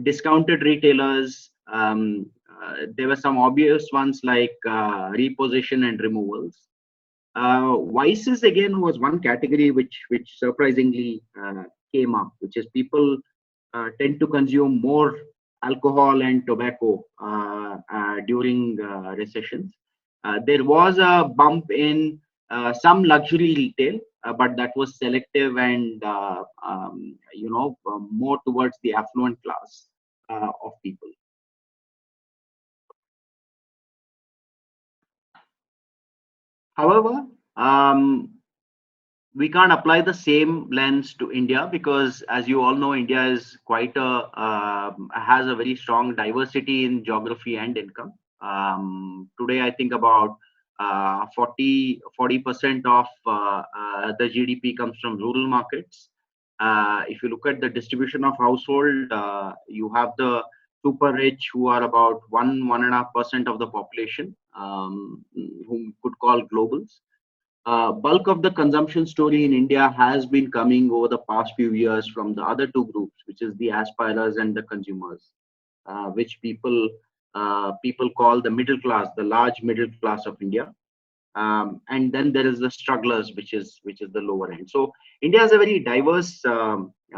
discounted retailers. There were some obvious ones like reposition and removals. Vices again was one category which surprisingly came up, which is people tend to consume more alcohol and tobacco during recessions. There was a bump in some luxury retail, but that was selective and more towards the affluent class of people. However, we can't apply the same lens to India because, as you all know, India is quite has a very strong diversity in geography and income. Today, I think about 40% of the GDP comes from rural markets. If you look at the distribution of household, you have the super rich who are about 1.5% of the population, whom could call globals. Bulk of the consumption story in India has been coming over the past few years from the other two groups, which is the aspirers and the consumers, which people call the middle class, the large middle class of India. And then there is the strugglers, which is the lower end. So India has a very diverse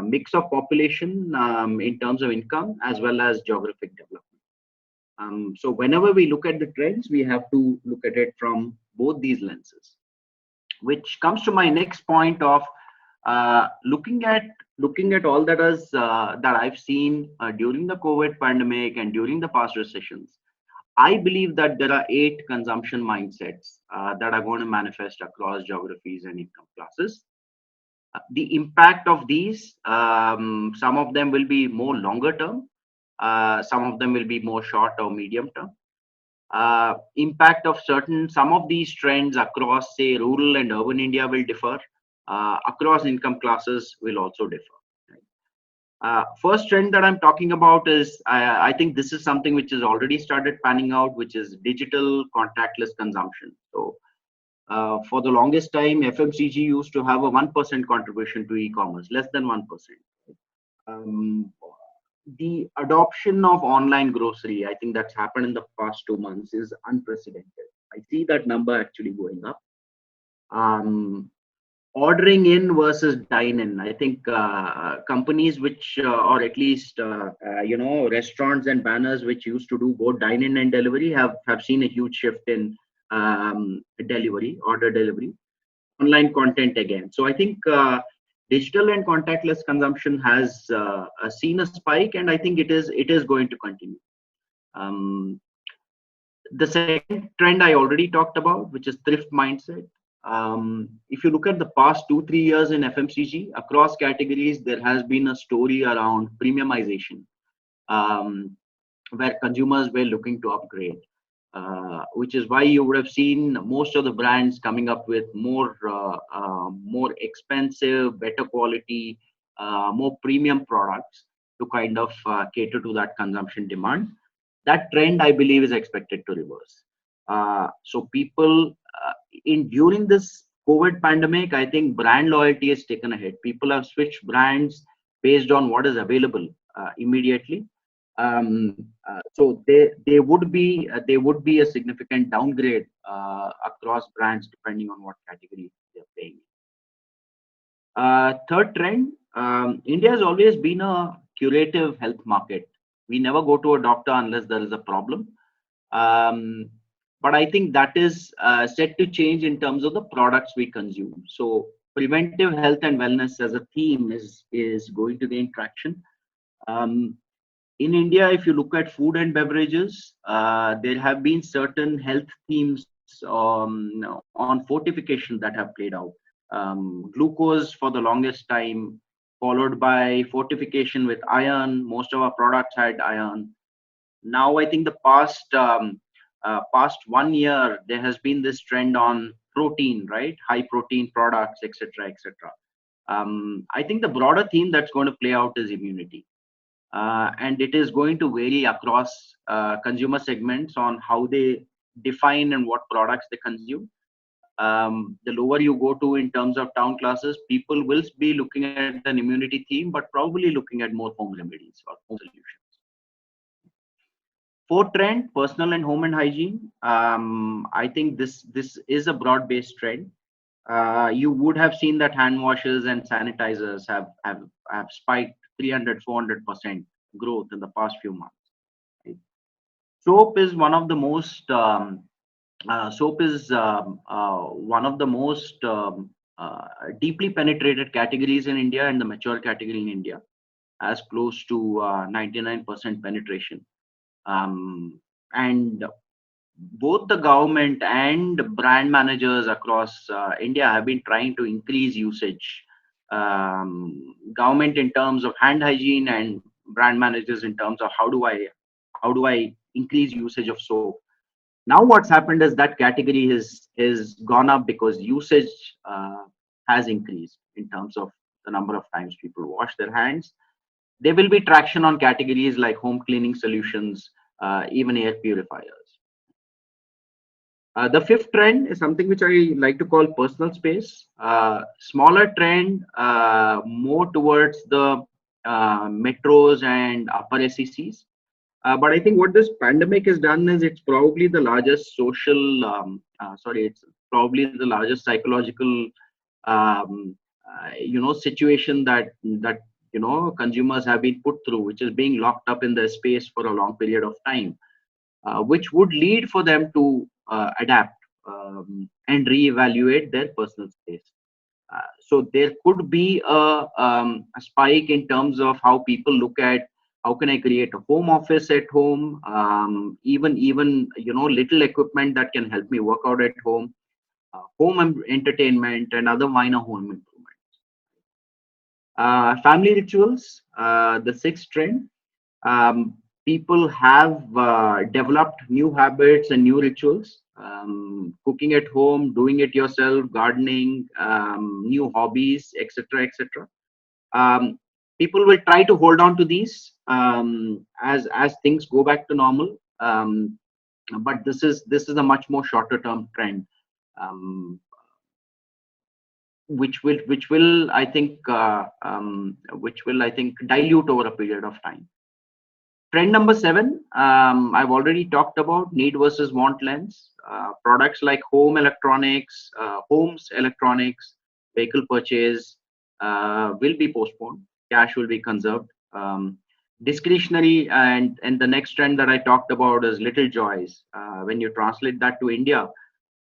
mix of population in terms of income as well as geographic development. So whenever we look at the trends, we have to look at it from both these lenses, which comes to my next point of looking at all that I've seen during the COVID pandemic and during the past recessions. I believe that there are 8 consumption mindsets that are going to manifest across geographies and income classes. The impact of these, some of them will be more longer term, some of them will be more short or medium term. Impact of some of these trends across, say, rural and urban India will differ. Across income classes will also differ. First trend that I'm talking about is, I think this is something which has already started panning out, which is digital contactless consumption. So for the longest time, FMCG used to have a 1% contribution to e-commerce, less than 1%. The adoption of online grocery, I think that's happened in the past 2 months, is unprecedented. I see that number actually going up. Ordering in versus dine in. I think companies which, or at least restaurants and banners which used to do both dine in and delivery have seen a huge shift in order delivery, online content again. So I think digital and contactless consumption has seen a spike, and I think it is going to continue. The second trend I already talked about, which is thrift mindset. If you look at the past 2-3 years in FMCG, across categories, there has been a story around premiumization, where consumers were looking to upgrade, which is why you would have seen most of the brands coming up with more expensive, better quality, more premium products to kind of cater to that consumption demand. That trend, I believe, is expected to reverse. So people during this COVID pandemic, I think brand loyalty has taken a hit. People have switched brands based on what is available immediately. So there would be a significant downgrade across brands depending on what category they're playing. Third trend, India has always been a curative health market. We never go to a doctor unless there is a problem. But I think that is set to change in terms of the products we consume. So preventive health and wellness as a theme is going to gain traction. In India, if you look at food and beverages, there have been certain health themes on fortification that have played out. Glucose for the longest time, followed by fortification with iron. Most of our products had iron. Now, I think the past 1 year, there has been this trend on protein, right? High protein products, etc., etc. I think the broader theme that's going to play out is immunity. And it is going to vary across consumer segments on how they define and what products they consume. The lower you go to in terms of town classes, people will be looking at an immunity theme, but probably looking at more home remedies or home solutions. Fourth trend, personal and home and hygiene. I think this is a broad-based trend. You would have seen that hand washes and sanitizers have spiked 300-400% growth in the past few months. Right? Soap is one of the most one of the most deeply penetrated categories in India and the mature category in India, as close to 99% penetration. And both the government and brand managers across India have been trying to increase usage. Government in terms of hand hygiene and brand managers in terms of how do I increase usage of soap. Now what's happened is that category is gone up because usage has increased in terms of the number of times people wash their hands. There will be traction on categories like home cleaning solutions, even air purifiers. The fifth trend is something which I like to call personal space. Smaller trend, more towards the metros and upper SECs. But I think what this pandemic has done is it's probably the largest it's probably the largest psychological, situation that consumers have been put through, which is being locked up in their space for a long period of time, which would lead for them to adapt and reevaluate their personal space. So there could be a spike in terms of how people look at how can I create a home office at home, even little equipment that can help me work out at home, entertainment and other minor home improvements. Family rituals, the sixth trend. People have developed new habits and new rituals, cooking at home, doing it yourself, gardening, new hobbies, etc., etc. People will try to hold on to these as things go back to normal, but this is a much more shorter term trend, which will I think dilute over a period of time. Trend number 7, I've already talked about need versus want lens. Products like homes electronics, vehicle purchase will be postponed. Cash will be conserved. Discretionary and the next trend that I talked about is little joys. When you translate that to India,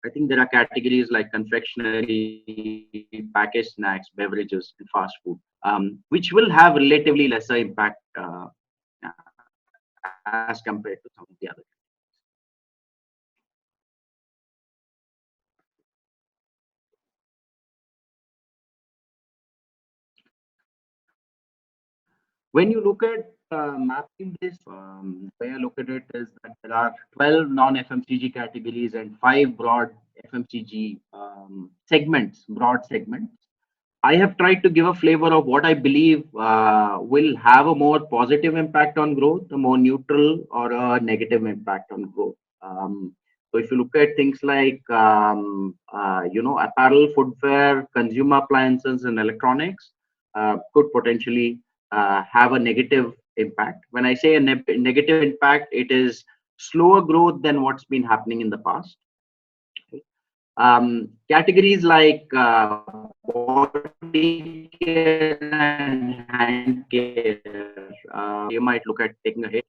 I think there are categories like confectionery, packaged snacks, beverages, and fast food, which will have relatively lesser impact as compared to some of the other. When you look at mapping this, way I look at it is that there are 12 non-FMCG categories and 5 broad FMCG broad segments. I have tried to give a flavor of what I believe will have a more positive impact on growth, a more neutral or a negative impact on growth. So if you look at things like apparel, footwear, consumer appliances, and electronics, could potentially have a negative impact. When I say a negative impact, it is slower growth than what's been happening in the past. Categories like body care and hand care, you might look at taking a hit.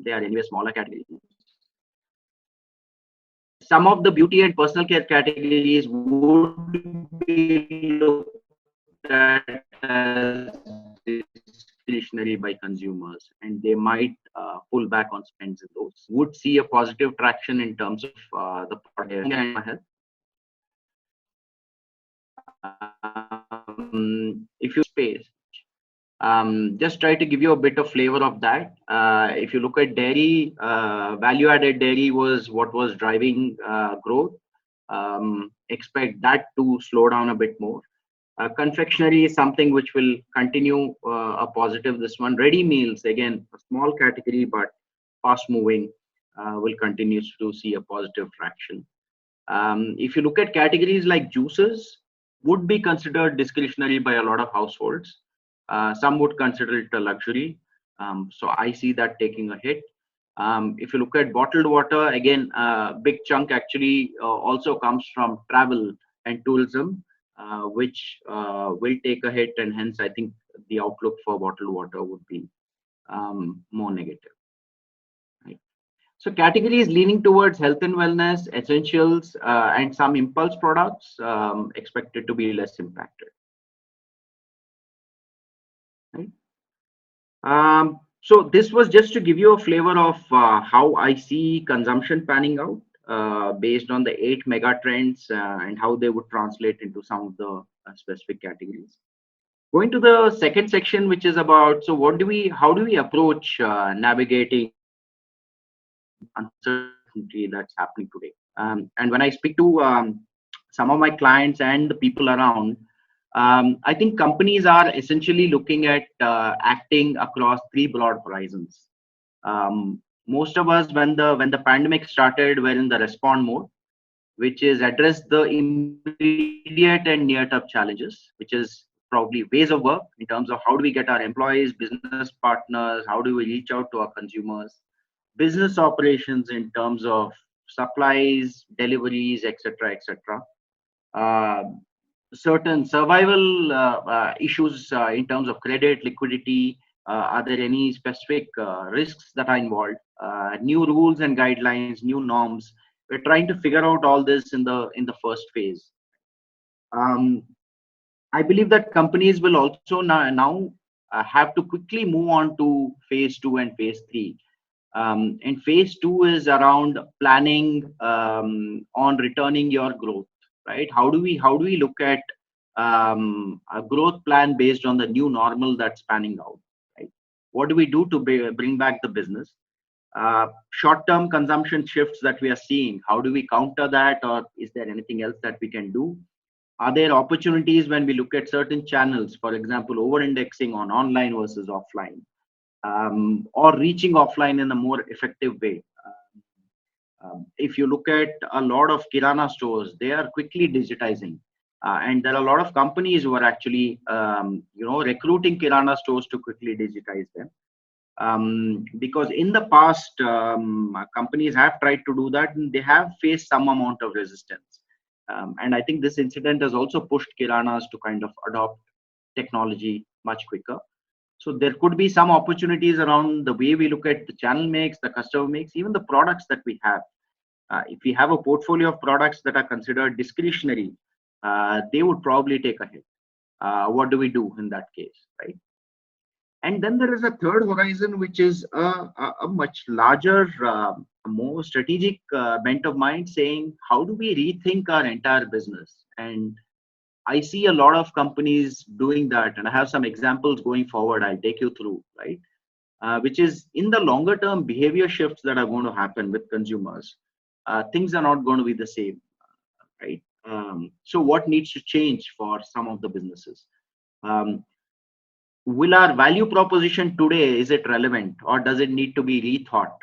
They are anyway smaller categories. Some of the beauty and personal care categories would be looked at as discretionary by consumers, and they might pull back on spends in those. Would see a positive traction in terms of the product and health. If you space, just try to give you a bit of flavor of that. If you look at dairy, value-added dairy was what was driving growth. Expect that to slow down a bit more. Confectionery is something which will continue a positive. This one, ready meals, again, a small category but fast moving, will continue to see a positive traction. If you look at categories like juices, would be considered discretionary by a lot of households. Some would consider it a luxury. So I see that taking a hit. If you look at bottled water, again, big chunk actually also comes from travel and tourism, which will take a hit, and hence I think the outlook for bottled water would be more negative. Right? So categories leaning towards health and wellness, essentials, and some impulse products expected to be less impacted. Right? So this was just to give you a flavor of how I see consumption panning out based on the 8 mega trends and how they would translate into some of the specific categories. Going to the second section, which is about, so how do we approach navigating uncertainty that's happening today? And when I speak to some of my clients and the people around, I think companies are essentially looking at acting across three broad horizons. Most of us, when the pandemic started, were in the respond mode, which is address the immediate and near-term challenges, which is probably ways of work in terms of how do we get our employees, business partners, how do we reach out to our consumers, business operations in terms of supplies, deliveries, etc., etc. Certain survival issues in terms of credit, liquidity. Are there any specific risks that are involved? New rules and guidelines, new norms. We're trying to figure out all this in the first phase. I believe that companies will also now have to quickly move on to phase 2 and phase 3. And phase 2 is around planning on returning your growth, right? How do we look at a growth plan based on the new normal that's panning out, right? What do we do to bring back the business? Short-term consumption shifts that we are seeing, how do we counter that, or is there anything else that we can do? Are there opportunities when we look at certain channels, for example, over-indexing on online versus offline, or reaching offline in a more effective way? If you look at a lot of Kirana stores, they are quickly digitizing. And there are a lot of companies who are actually, recruiting Kirana stores to quickly digitize them. Because in the past, companies have tried to do that and they have faced some amount of resistance. And I think this incident has also pushed Kiranas to kind of adopt technology much quicker. So there could be some opportunities around the way we look at the channel mix, the customer mix, even the products that we have. If we have a portfolio of products that are considered discretionary, they would probably take a hit. What do we do in that case, right? And then there is a third horizon, which is a much larger, more strategic bent of mind, saying, how do we rethink our entire business? And I see a lot of companies doing that, and I have some examples going forward I'll take you through, right? Which is in the longer term behavior shifts that are going to happen with consumers. Things are not going to be the same, right? So what needs to change for some of the businesses? Will our value proposition today, is it relevant, or does it need to be rethought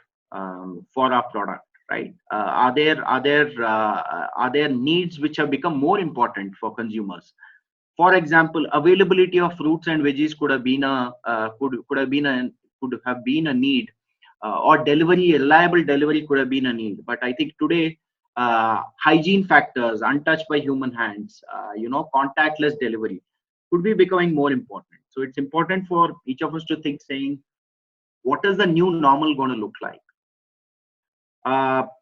for our product, right? Are there needs which have become more important for consumers? For example, availability of fruits and veggies could have been a need, or reliable delivery could have been a need. But I think today, hygiene factors, untouched by human hands, contactless delivery could be becoming more important. So it's important for each of us to think, saying, what is the new normal going to look like?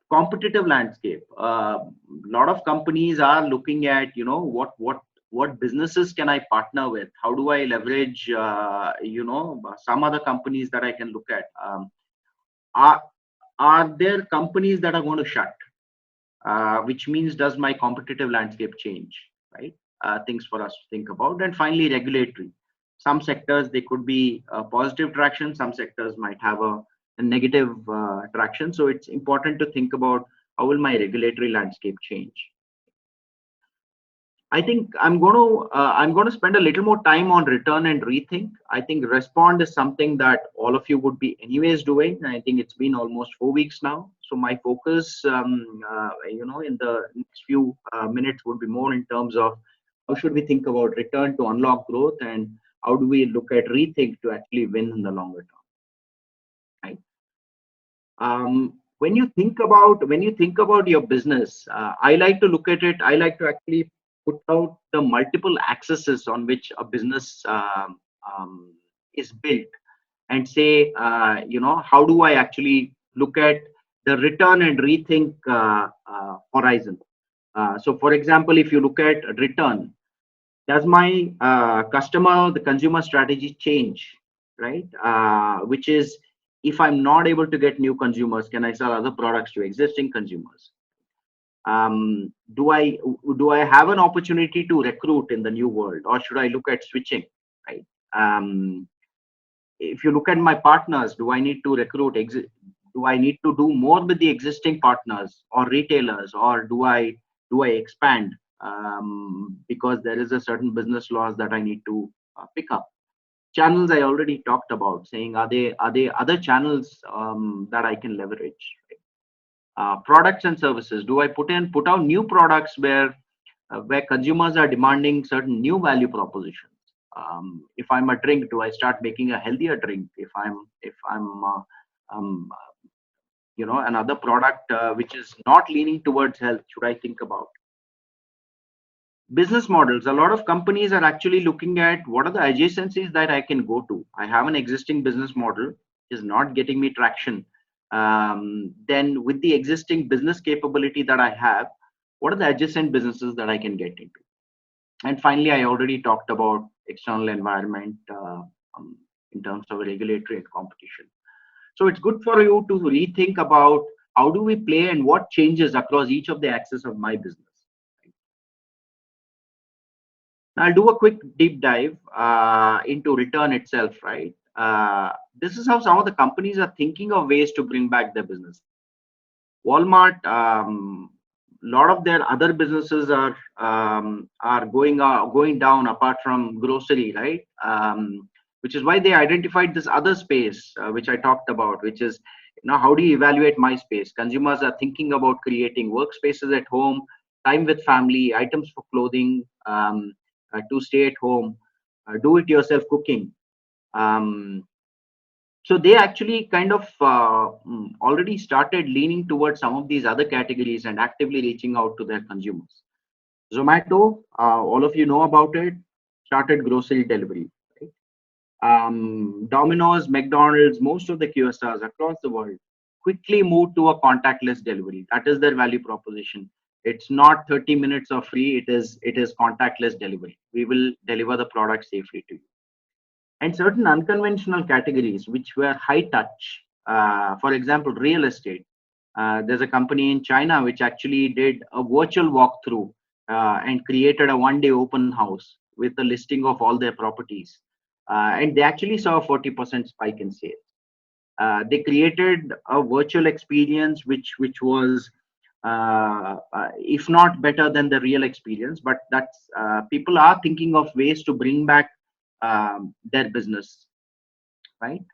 Competitive landscape. A lot of companies are looking at, what businesses can I partner with? How do I leverage, some other companies that I can look at? Are there companies that are going to shut? Which means, does my competitive landscape change, right? Things for us to think about. And finally, regulatory. Some sectors, they could be positive traction. Some sectors might have a negative traction. So it's important to think about, how will my regulatory landscape change? I think I'm going to spend a little more time on return and rethink. I think respond is something that all of you would be anyways doing. I think it's been almost 4 weeks now. So my focus, in the next few minutes would be more in terms of how should we think about return to unlock growth, and how do we look at rethink to actually win in the longer term, right? When you think about your business, I like to look at it. I like to actually put out the multiple axes on which a business um, is built, and say, how do I actually look at the return and rethink horizon. So, for example, if you look at return, does my the consumer strategy change, right? Which is, if I'm not able to get new consumers, can I sell other products to existing consumers? Do I have an opportunity to recruit in the new world, or should I look at switching, right? If you look at my partners, do I need to recruit? Do I need to do more with the existing partners or retailers, or do I expand, because there is a certain business laws that I need to pick up? Channels I already talked about, saying, are they other channels that I can leverage? Products and services. Do I put out new products where consumers are demanding certain new value propositions? If I'm a drink, do I start making a healthier drink? If I'm another product which is not leaning towards health, should I think about business models? A lot of companies are actually looking at what are the adjacencies that I can go to. I have an existing business model, is not getting me traction. Then with the existing business capability that I have, what are the adjacent businesses that I can get into? And finally, I already talked about external environment in terms of regulatory and competition. So it's good for you to rethink about how do we play and what changes across each of the axes of my business. Now, I'll do a quick deep dive into return itself, right? This is how some of the companies are thinking of ways to bring back their business. Walmart, a lot of their other businesses are going down, apart from grocery, right? Which is why they identified this other space, which I talked about, which is, how do you evaluate my space? Consumers are thinking about creating workspaces at home, time with family, items for clothing, to stay at home, do-it-yourself cooking. So they actually kind of already started leaning towards some of these other categories and actively reaching out to their consumers. Zomato, all of you know about it, started grocery delivery. Right? Domino's, McDonald's, most of the QSRs across the world quickly moved to a contactless delivery. That is their value proposition. It's not 30 minutes or free. It is contactless delivery. We will deliver the product safely to you. And certain unconventional categories which were high touch, for example, real estate. There's a company in China which actually did a virtual walkthrough and created a one-day open house with a listing of all their properties. And they actually saw a 40% spike in sales. They created a virtual experience which was, if not better than the real experience, but that's people are thinking of ways to bring back their business, right?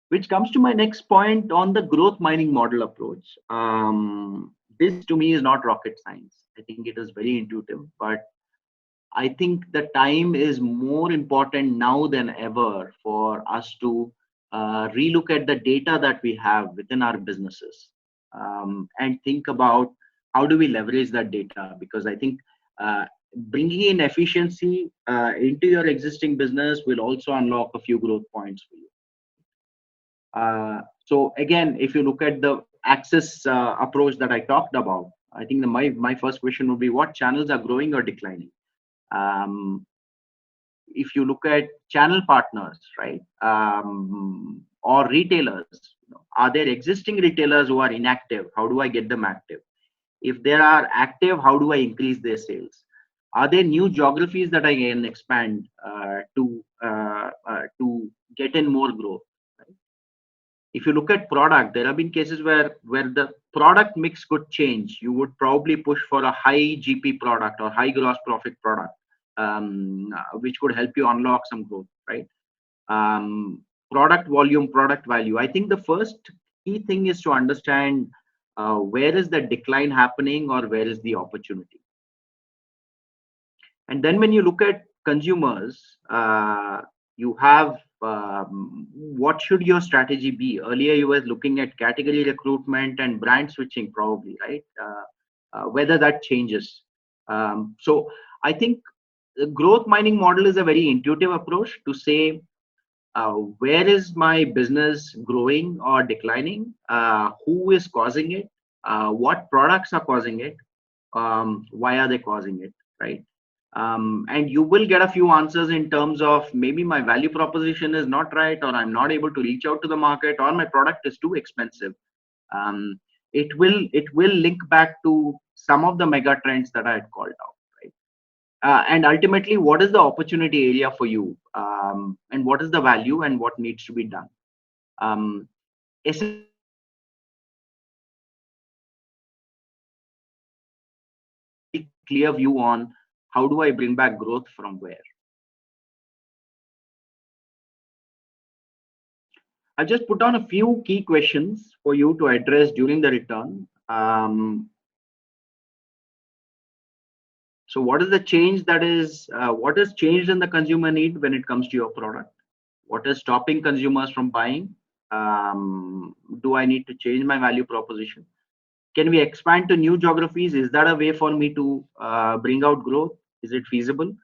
Which comes to my next point on the growth mining model approach. This to me is not rocket science. I think it is very intuitive, but I think the time is more important now than ever for us to relook at the data that we have within our businesses, and think about how do we leverage that data, because I think bringing in efficiency into your existing business will also unlock a few growth points for you. So again, if you look at the axis approach that I talked about, I think my first question would be, what channels are growing or declining? If you look at channel partners, right, or retailers, are there existing retailers who are inactive? How do I get them active? If they are active, how do I increase their sales? Are there new geographies that I can expand to get in more growth? Right? If you look at product, there have been cases where the product mix could change. You would probably push for a high GP product or high gross profit product, which could help you unlock some growth, right? Product volume, product value. I think the first key thing is to understand where is the decline happening or where is the opportunity. And then when you look at consumers, you have what should your strategy be? Earlier, you were looking at category recruitment and brand switching, probably, right? Whether that changes. So I think the growth mining model is a very intuitive approach to say where is my business growing or declining, who is causing it, what products are causing it, why are they causing it, right? And you will get a few answers in terms of maybe my value proposition is not right, or I'm not able to reach out to the market, or my product is too expensive. It will link back to some of the mega trends that I had called out, right? And ultimately, what is the opportunity area for you, and what is the value and what needs to be done? Um, Clear view on how do I bring back growth from where. I just put down a few key questions for you to address during the return. So what is the change that is, what has changed in the consumer need when it comes to your product? What is stopping consumers from buying? Do I need to change my value proposition? Can we expand to new geographies? Is that a way for me to bring out growth? Is it feasible?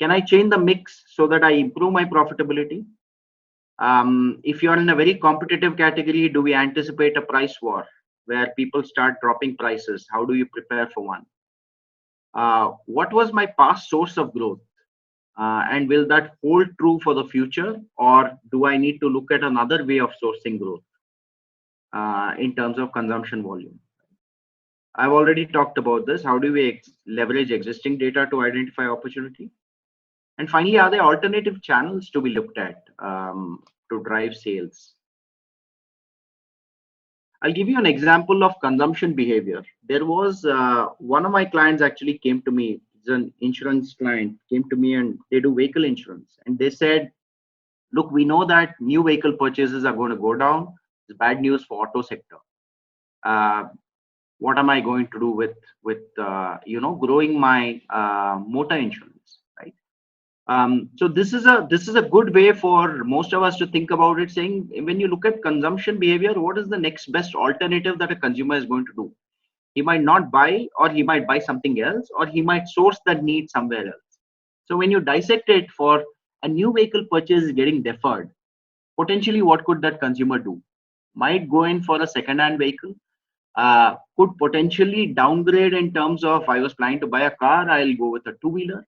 Can I change the mix so that I improve my profitability? If you're in a very competitive category, do we anticipate a price war where people start dropping prices? How do you prepare for one? What was my past source of growth? And will that hold true for the future? Or do I need to look at another way of sourcing growth in terms of consumption volume? I've already talked about this. How do we leverage existing data to identify opportunity? And finally, are there alternative channels to be looked at to drive sales? I'll give you an example of consumption behavior. There was one of my clients actually came to me. It's an insurance client, came to me, and they do vehicle insurance. And they said, look, we know that new vehicle purchases are going to go down. It's bad news for auto sector. What am I going to do with growing my motor insurance, right? So this is a good way for most of us to think about it, saying when you look at consumption behavior, what is the next best alternative that a consumer is going to do? He might not buy, or he might buy something else, or he might source that need somewhere else. So when you dissect it, for a new vehicle purchase is getting deferred, potentially what could that consumer do? Might go in for a second-hand vehicle, could potentially downgrade in terms of, I was planning to buy a car, I'll go with a two-wheeler.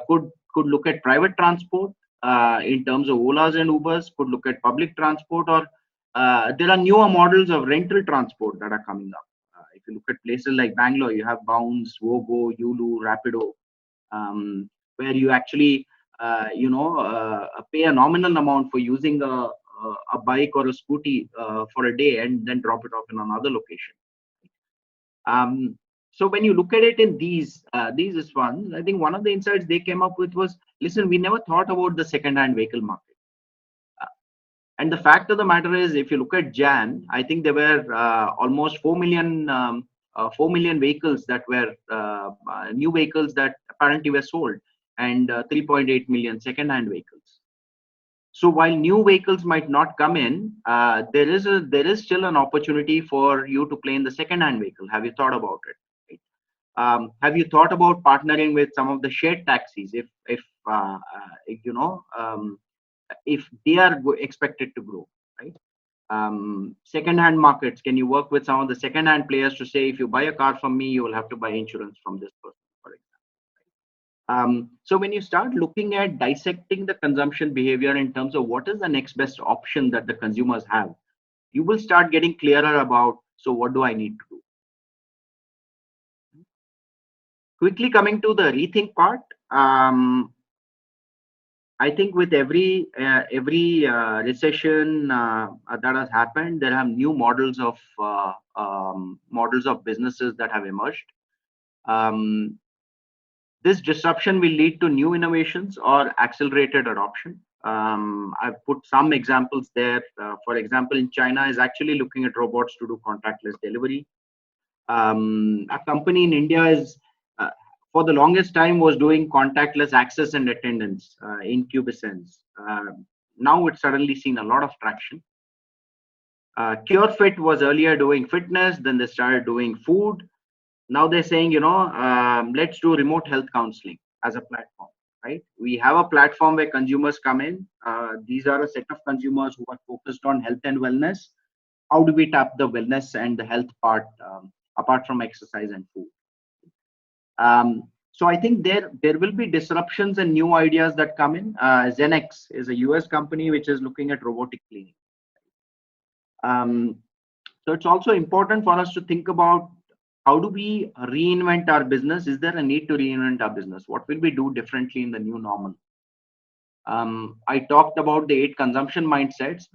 Could look at private transport in terms of Olas and Ubers, could look at public transport, or there are newer models of rental transport that are coming up. If you look at places like Bangalore, you have Bounce, Vogo, Yulu, Rapido, where you actually pay a nominal amount for using a bike or a scooty for a day and then drop it off in another location. So when you look at it in these ones, I think one of the insights they came up with was, listen, we never thought about the second-hand vehicle market. And the fact of the matter is, if you look at Jan, I think there were almost 4 million vehicles that were new vehicles that apparently were sold, and 3.8 million second-hand vehicles. So while new vehicles might not come in, there is still an opportunity for you to play in the second-hand vehicle. Have you thought about it? Have you thought about partnering with some of the shared taxis if they are expected to grow, right? Second-hand markets, can you work with some of the second-hand players to say, if you buy a car from me, you will have to buy insurance from this person, for example. So when you start looking at dissecting the consumption behavior in terms of what is the next best option that the consumers have, you will start getting clearer about, so what do I need to do? Quickly coming to the rethink part, I think with every recession that has happened, there have new models of businesses that have emerged. This disruption will lead to new innovations or accelerated adoption. I've put some examples there. For example, in China is actually looking at robots to do contactless delivery. A company in India is for the longest time was doing contactless access and attendance in Cubicens. now it's suddenly seen a lot of traction. CureFit was earlier doing fitness, then they started doing food. Now they're saying, let's do remote health counseling as a platform, right? We have a platform where consumers come in. These are a set of consumers who are focused on health and wellness. How do we tap the wellness and the health part apart from exercise and food? So I think there will be disruptions and new ideas that come in. Zenex is a US company which is looking at robotic cleaning. So it's also important for us to think about how do we reinvent our business? Is there a need to reinvent our business? What will we do differently in the new normal? I talked about the 8 consumption mindsets.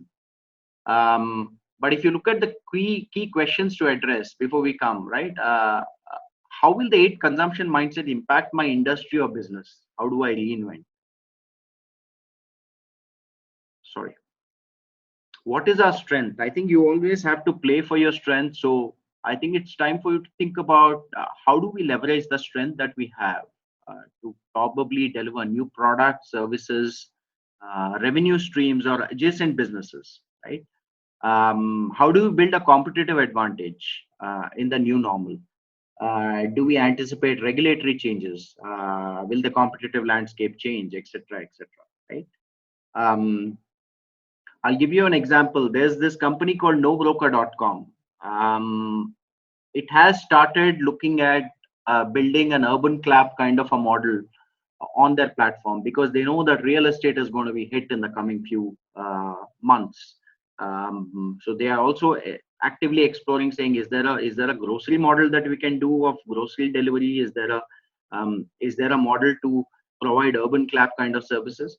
But if you look at the key questions to address before we come, right? How will the 8 consumption mindset impact my industry or business? How do I reinvent? Sorry. What is our strength? I think you always have to play for your strength. So I think it's time for you to think about how do we leverage the strength that we have to probably deliver new products, services, revenue streams, or adjacent businesses, right? How do we build a competitive advantage in the new normal? Do we anticipate regulatory changes? Will the competitive landscape change, etc., etc., right? I'll give you an example. There's this company called nobroker.com. It has started looking at building an urban clap kind of a model on their platform because they know that real estate is going to be hit in the coming few months. So they are also actively exploring, saying, is there a grocery model that we can do of grocery delivery? Is there a model to provide urban clap kind of services?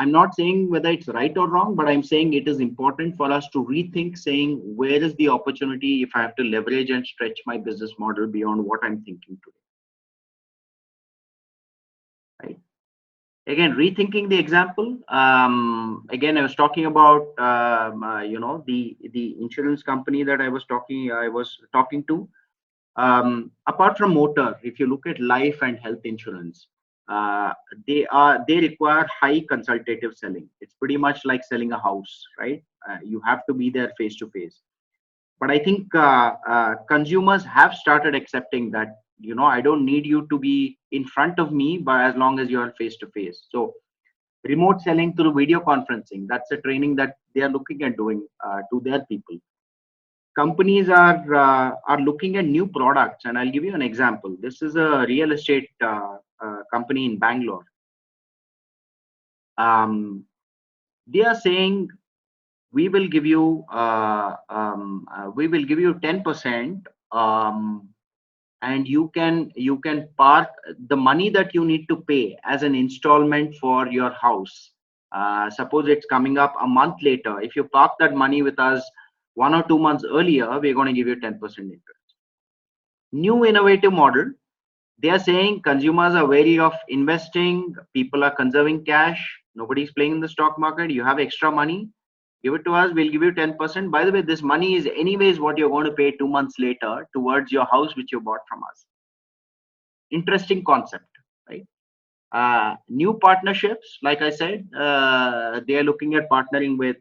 I'm not saying whether it's right or wrong, but I'm saying it is important for us to rethink, saying where is the opportunity if I have to leverage and stretch my business model beyond what I'm thinking today. Right? Again, rethinking the example. Again, I was talking about the insurance company that I was talking to. Apart from motor, if you look at life and health insurance, they require high consultative selling. It's pretty much like selling a house, right? You have to be there face to face. But I think consumers have started accepting that, I don't need you to be in front of me, but as long as you are face to face. So remote selling through video conferencing, that's a training that they are looking at doing to their people. Companies are looking at new products, and I'll give you an example. This is a real estate company in Bangalore. They are saying we will give you 10%, and you can park the money that you need to pay as an installment for your house. Suppose it's coming up a month later. If you park that money with us 1 or 2 months earlier, we're going to give you 10% interest. New innovative model. They are saying consumers are wary of investing. People are conserving cash. Nobody's playing in the stock market. You have extra money. Give it to us. We'll give you 10%. By the way, this money is anyways what you're going to pay 2 months later towards your house, which you bought from us. Interesting concept, right? New partnerships, like I said, they are looking at partnering with,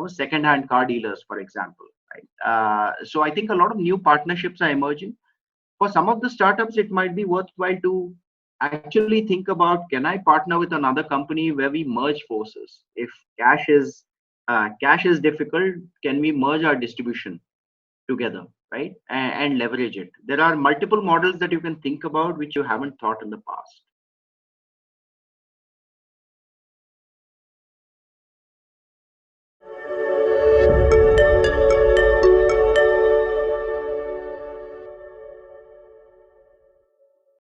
second-hand car dealers, for example. Right? So I think a lot of new partnerships are emerging. For some of the startups, it might be worthwhile to actually think about, can I partner with another company where we merge forces? If cash is difficult, can we merge our distribution together, right? And leverage it. There are multiple models that you can think about which you haven't thought in the past.